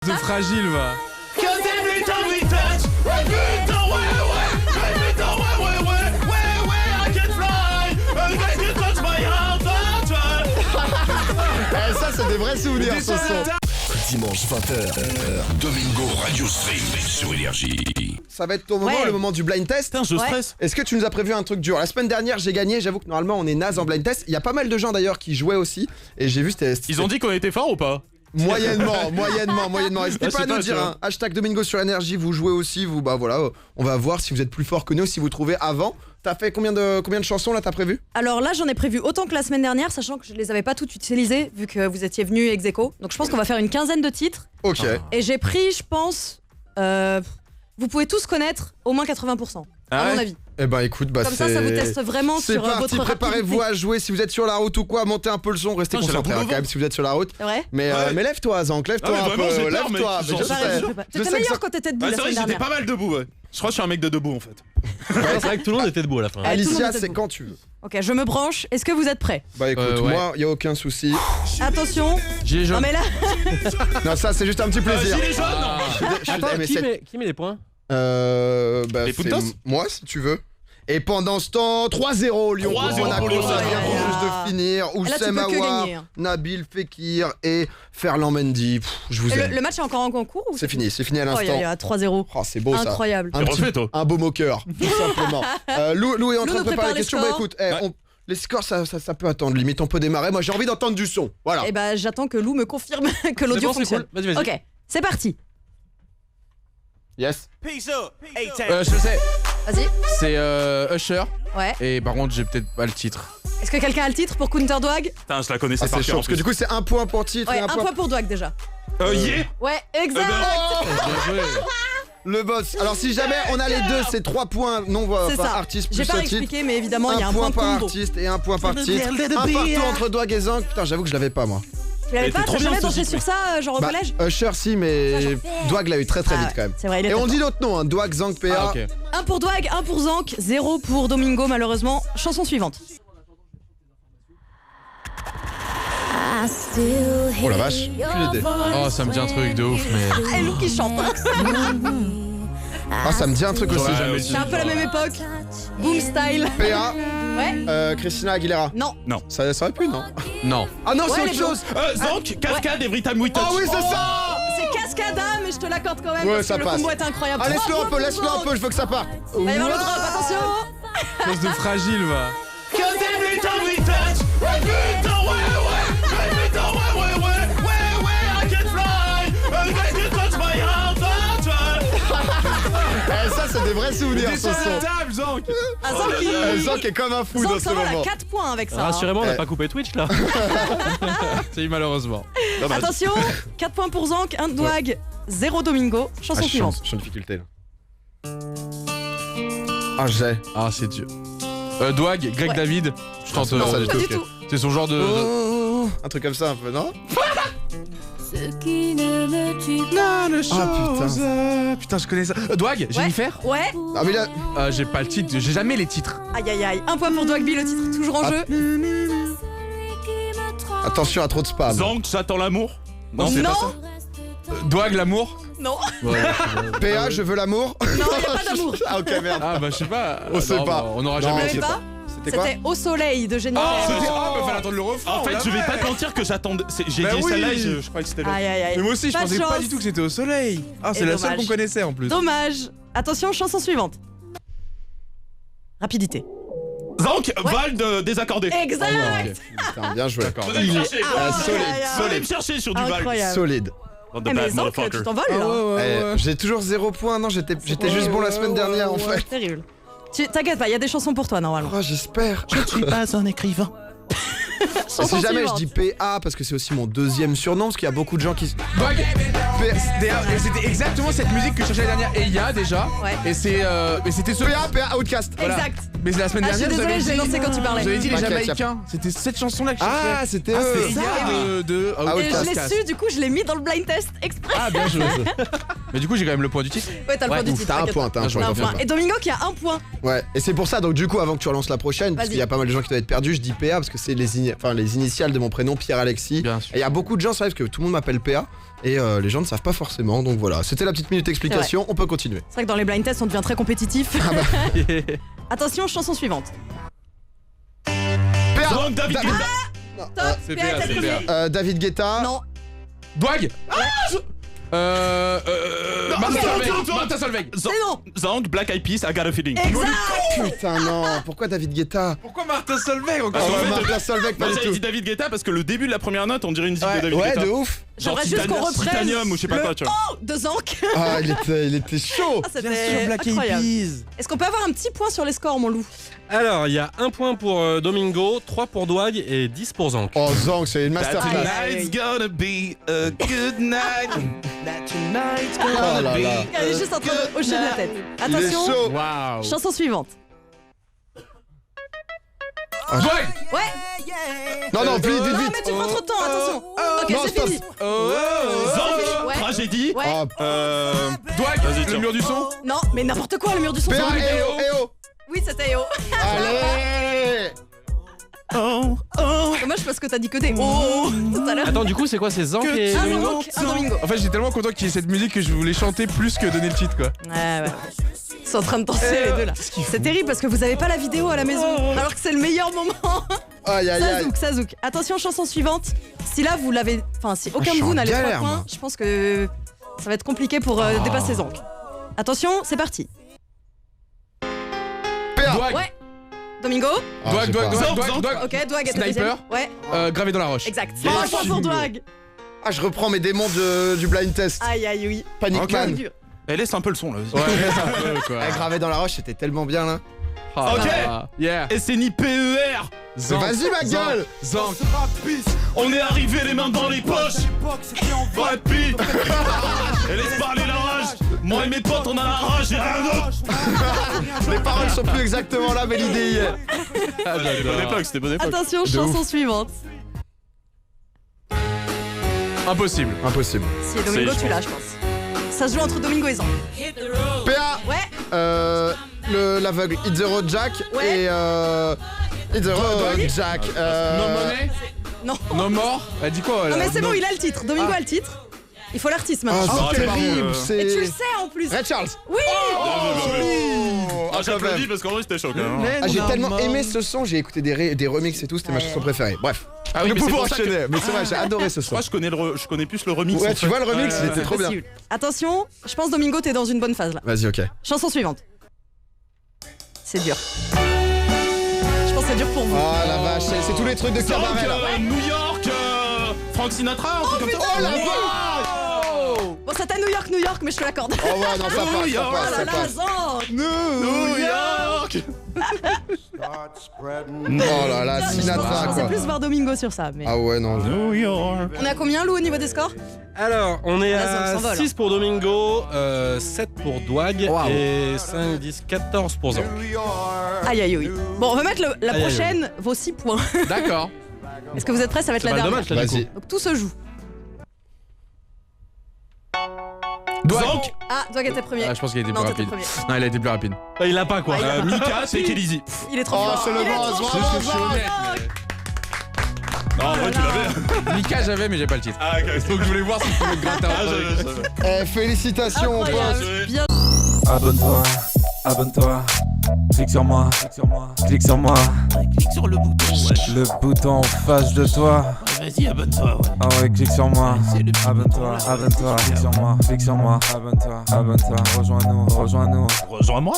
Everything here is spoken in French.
De fragile, va. Ça, c'est des vrais souvenirs, ce son. Dimanche 20h, Domingo Radio Stream sur Énergie. Ça va être ton moment, le moment du blind test. Putain, je stresse. Est-ce que tu nous as prévu un truc dur? La semaine dernière, j'ai gagné. J'avoue que normalement, on est naze en blind test. Il y a pas mal de gens d'ailleurs qui jouaient aussi. Et j'ai vu, c'était. Ils ont dit qu'on était fort ou pas? Moyennement. N'hésitez Ah, pas à nous dire. Hein. Hashtag Domingo sur Énergie, vous jouez aussi. Vous, bah voilà, on va voir si vous êtes plus fort que nous, si vous trouvez avant. T'as fait combien de chansons là, t'as prévu? Alors là, j'en ai prévu autant que la semaine dernière, sachant que je les avais pas toutes utilisées, vu que vous étiez venus ex aequo. Donc je pense qu'on va faire une quinzaine de titres. Ok. Et j'ai pris, je pense, vous pouvez tous connaître au moins 80%, à mon avis. Eh ben écoute, bah Comme ça vous teste vraiment sur votre rapidité. Préparez-vous à jouer. Si vous êtes sur la route ou quoi, montez un peu le son, restez concentrés quand même si vous êtes sur la route. C'est vrai? Mais lève-toi, Zank, lève-toi un peu. Lève-toi. T'étais meilleur quand t'étais debout la C'est vrai semaine que j'étais dernière. pas mal debout, ouais. Je crois que je suis un mec de debout en fait. C'est vrai que tout le monde était debout à la fin. Alicia, c'est quand tu veux. Ok, je me branche. Est-ce que vous êtes prêts? Bah écoute, ouais. moi, y a aucun souci. Attention. Gilet jaune. Non mais là, Non, ça c'est juste un petit plaisir. Gilet jaune. Attends, mais qui c'est- met les points? Bah, Les c'est Puntos moi si tu veux. Et pendant ce temps, 3-0 Lyon. 3-0 Monaco, pour Lyon. ça vient tout juste de finir. là, tu Oussem peux que Aouar, gagner. Nabil Fekir et Ferland Mendy. Je vous aime. le match est encore en concours ou C'est fini à Oh, l'instant. il y a 3-0. Oh, c'est beau ça. Incroyable. Un, refais, toi. un beau moqueur, tout simplement. Lou est en train de nous préparer prépare la les question. Bah scores. écoute, les scores ça peut attendre. Limite, on peut démarrer. Moi j'ai envie d'entendre du son. Voilà. Et bah j'attends que Lou me confirme que l'audio bon, c'est fonctionne. cool. Vas-y. Ok, c'est parti. Yes. Je sais. Vas-y. C'est Usher. Ouais. Et par contre, j'ai peut-être pas le titre. Est-ce que quelqu'un a le titre pour Counter Dwag? Putain, je la connaissais Ah, par c'est chaud cœur. parce que du coup c'est un point pour titre Ouais, et un point pour Dwag déjà. Yeah. Ouais, exact. Bien joué. Le boss. Alors si jamais on a les deux, c'est 3 points non C'est par ça. artiste J'ai plus pas le titre. expliqué, mais évidemment, il y a un point par combo. artiste et un point par titre. Un partout entre Dwag et Zank. Putain, j'avoue que je l'avais pas moi. Tu l'avais Elle pas? était trop T'as jamais bien, dansé ce sur ça, genre au collège? Usher si, Ça, mais j'en fais. Dwag l'a eu très Ah vite ouais, quand même. c'est vrai, il est Et on très dit fort. d'autres noms, hein. Dwag, Zank, PA. Ah, ok. 1 pour Dwag, 1 pour Zank, 0 pour Domingo malheureusement. Chanson suivante. Oh la vache, aucune idée. Oh, ça me dit un truc de ouf, mais. Et Lou qui chante. Ah, ça me dit un truc aussi. J'aurais Jamais aussi. C'est un peu la même époque. Boom style. PA, Ouais. Christina Aguilera. Non. Ça aurait pu, non? Non. Ah non, Ouais, c'est les autre chose. Zank, Cascade, Every Time We Touch. Ah oui, c'est ça. C'est Cascada, mais je te l'accorde quand même Ouais, parce ça que le passe. combo est incroyable. Ah, laisse-le 3 un points peu, pour Zank. je veux que ça parte. Il va y avoir le drop, attention. Chose de fragile, va. Ça, c'est des vrais souvenirs, ce son. table, Zank. Ah, Zank, Zank est comme un fou dans Zank ce s'en va à moment. 4 points avec ça. hein. Rassurez-moi, on n'a pas coupé Twitch là. C'est malheureusement. Attention, 4 points pour Zank, 1 Dwag, 0 Domingo. Chanson suivante. Je suis en difficulté là. Ah, j'ai. Ah, c'est dur. Dwag, Greg Ouais. David. Je tente. Non, Non, ça, pas du ok. tout. C'est son genre de. Un truc comme ça un peu, non? Ah, putain. Putain, je connais ça. Dwag, Jennifer. Ouais. Ah, mais là. J'ai pas le titre, j'ai jamais les titres. Aïe aïe aïe. 1 point pour Dwagby, le titre est toujours en Ah. jeu. Attention à trop de spam. Zank, j'attends l'amour. Non. c'est pas ça. Dwag, l'amour. Non. PA, je veux l'amour. Non, il n'y a pas d'amour. Ah, ok, merde. Ah, bah, je sais pas. On sait Non, pas. bah, on aura Non, jamais on les sait titres. pas. C'était quoi? C'était Au soleil de Ah, Jennifer. bah, fallait attendre le refrain. En fait, je vais pas te mentir que j'attendais. J'ai Bah dit oui. celle-là et je croyais que c'était là. Aïe aïe aïe. Mais moi aussi, je Pas de pensais pas chance. du tout que c'était au soleil. Ah, c'est Et la seule dommage. qu'on connaissait en plus. Dommage. Attention, chanson suivante. Rapidité. Zank, Val désaccordé. Exact. Putain, bien joué. D'accord. Venez me chercher. solide, aïe, aïe. Venez me chercher sur du Val. Incroyable. Solide. Bande Eh de mais bad Zank, tu motherfucker. t'envoles Ah, là. ouais. J'ai toujours 0 points. Non, j'étais juste bon la semaine dernière en fait. Terrible. T'inquiète pas, il y a des chansons pour toi normalement. Oh, j'espère. Je ne suis pas un écrivain. Chanson Si jamais je suivante. dis PA parce que c'est aussi mon deuxième surnom parce qu'il y a beaucoup de gens qui. Dwag. D'ailleurs, c'était exactement cette musique que je cherchais la dernière. Et il y a déjà. Ouais. Et c'était ce. PA, Outcast. Voilà. Exact. Mais la semaine Ah, je suis dernière, vous désolée, avez je l'ai dit- lancé quand tu parlais. Vous avez dit les T'inquiète, Jamaïcains. C'était cette chanson-là que je cherchais. Ah, c'était Ah, eux. c'est ça. de Et je Outcast. l'ai su, du coup, je l'ai mis dans le blind test exprès. Ah, bien joué. Mais du coup, j'ai quand même le point du titre. Ouais, t'as le point du Ouf, titre. T'as un t'inquiète point, pas. t'as un T'as point. T'as un t'en fais point. pas. Et Domingo qui a 1 point. Ouais, et c'est pour ça, donc du coup, avant que tu relances la prochaine, parce Vas-y. qu'il y a pas mal de gens qui doivent être perdus, je dis PA parce que c'est les initiales de mon prénom, Pierre-Alexis. Bien Et sûr. il y a beaucoup de gens, ça parce que tout le monde m'appelle PA. et les gens ne savent pas forcément. Donc voilà, c'était la petite minute explication. On peut continuer. C'est vrai que dans les blind tests, on devient très compétitif. Attention, chanson suivante. PA. Donc David Da- Guetta. Top, c'est PA, PA, t'as c'est trouvé. PA. David Guetta. Non, Dwag. Non, Martin Solveig. c'est non. Zank, Black Eyed Peas, I Got a Feeling. Exact. Putain non, pourquoi David Guetta? Pourquoi Martin Solveig encore? Parce qu'en fait, Martin Solveig, pas Moi du j'avais tout. dit David Guetta parce que le début de la première note on dirait une musique de David Ouais, Guetta. de ouf. Genre J'aimerais juste qu'on reprenne Titanium ou je sais pas le quoi tu vois. Oh de Zank. Ah, il était chaud. Ah, c'était incroyable. Est-ce qu'on peut avoir un petit point sur les scores, mon loup? Alors, il y a 1 point pour Domingo, 3 pour Dwag et 10 pour Zank. Oh Zank, c'est une masterclass. Tonight's gonna be a good night. Oh là là. Elle est juste en train de hocher de la tête. Il est Attention, chaud. Waouh. chanson suivante. Dwag. Ouais. Non, vite. Non, mais tu prends trop de temps, attention. Ok, non, c'est stop. fini. Zank, Ouais. tragédie. Ouais. Oh, Dwag. Vas-y, Le tiens. mur du son. Non, mais n'importe quoi, le mur du son. PA, c'est lui. EO. Oui, c'était EO. Allez. Oh, oh. Dommage parce que t'as dit que des oh tout à l'heure. Attends, du coup, c'est quoi? C'est Zank et Un Domingo? Zank, un Domingo. En fait, j'étais tellement content qu'il y ait cette musique que je voulais chanter plus que donner le titre, quoi. Ouais. Ils sont en train de danser les deux là. C'est terrible parce que vous avez pas la vidéo à la maison alors que c'est le meilleur moment. Aïe aïe aïe. Ça zouk. Attention, chanson suivante. Si là vous l'avez, enfin si aucun je de suis vous en n'a les 3 galère, points, moi. je pense que ça va être compliqué pour dépasser Zank. Attention, c'est parti. PA. Dwag. Ouais. Domingo. Ah, Dwag. je sais pas. Dwag. Ok, Dwag est Sniper. deuxième. Ouais, Gravé dans la roche. exact. Yes. 3 points pour Dwag. Ah, je reprends mes démons du blind test. Aïe aïe oui. Panic Ok. Man. Dur. Elle laisse un peu le son là. Ouais, ça peut, quoi. Gravé dans la roche, c'était tellement bien là. Ah, Ok. Yeah. Et c'est ni PER. Zank. Vas-y ma gueule. Zank. On est arrivé les mains dans les poches. Brad Pitt. Et laisse parler la rage. Moi et mes potes on a la rage et rien d'autre. Les paroles sont plus exactement là, mais l'idée y est. Ah, Bonne j'adore. époque, c'était bonne époque. Attention, De chanson suivante. Impossible. Impossible. Si Domingo, C'est, je tu l'as, je pense. Ça se joue entre Domingo et Zank. PA. Ouais. L'aveugle. Hit the road Jack. Ouais. Et Hit the road Jack. No money. Non. No more. Elle dit quoi? Non mais c'est no- bon, il a le titre. Domingo a le titre. Il faut l'artiste Ah, maintenant. c'est c'est terrible. marrant, C'est. Et tu le sais en plus. Red Charles. Oui. Ah, quand j'applaudis même. parce qu'en vrai c'était chaud quand même. Ah, j'ai tellement aimé ce son, j'ai écouté des remixes et tout, c'était ma chanson préférée. Bref. Ah oui, Nous mais c'est pouvons pour ça que- enchaîner, mais c'est vrai, j'ai adoré ce son. Moi je connais plus le remix. Ouais, en tu fait. vois le remix, il était trop bien. Possible. Attention, je pense Domingo, t'es dans une bonne phase là. Vas-y, ok. Chanson suivante. C'est dur. Je pense que c'est dur pour vous. Oh la vache, c'est tous les trucs de Zank, cabaret là. New York, Frank Sinatra, un truc comme ça. Oh la vache. Bon, c'était New York, mais je te l'accorde. Oh ouais, non, ça passe, ça Oh passe, là ça là, passe. Zank. New York. Oh là là, Je Sinatra pensais quoi. plus voir Domingo sur ça. Mais... Ah ouais, non. New York. On est à combien, Lou, au niveau des scores? Alors, on est Ah, Zank à s'envole. 6 pour Domingo, 7 pour Dwag Waouh. et 5, 10, 14 pour Zank. Aïe aïe aïe. Bon, on va mettre la Aïe, aïe, prochaine, vos 6 points. D'accord. Est-ce que vous êtes prêts? Ça va être C'est la pas le dernière. dommage là du Vas-y. coup. Donc tout se joue. Dwag. Zank. Ah, Dwag était premier. Ah, je pense qu'il a été plus Non, t'étais rapide. premier. Non, il a été plus rapide. Ah, il l'a pas quoi. Ah, Mika, c'est Kelly. Il est trop Oh, fort. c'est le Il est boss, trop bravo, fort, je suis honnête, Zank. Non, en vrai tu l'avais. Mika, j'avais, mais j'ai pas le titre. Ah, ok. Donc je voulais voir si je pouvais me gratter un truc. Félicitations, mon pote. Incroyable. Bien. Abonne-toi, abonne-toi, clique sur moi, clique sur moi. Clique sur le bouton, wesh. Le bouton en face de toi. Vas-y, abonne-toi, ouais. Ah ouais, clique sur moi. C'est le petit Abonne-toi, bouton, là. abonne-toi, clique sur moi, abonne-toi, abonne-toi, rejoins-nous, rejoins-nous. Rejoins-moi.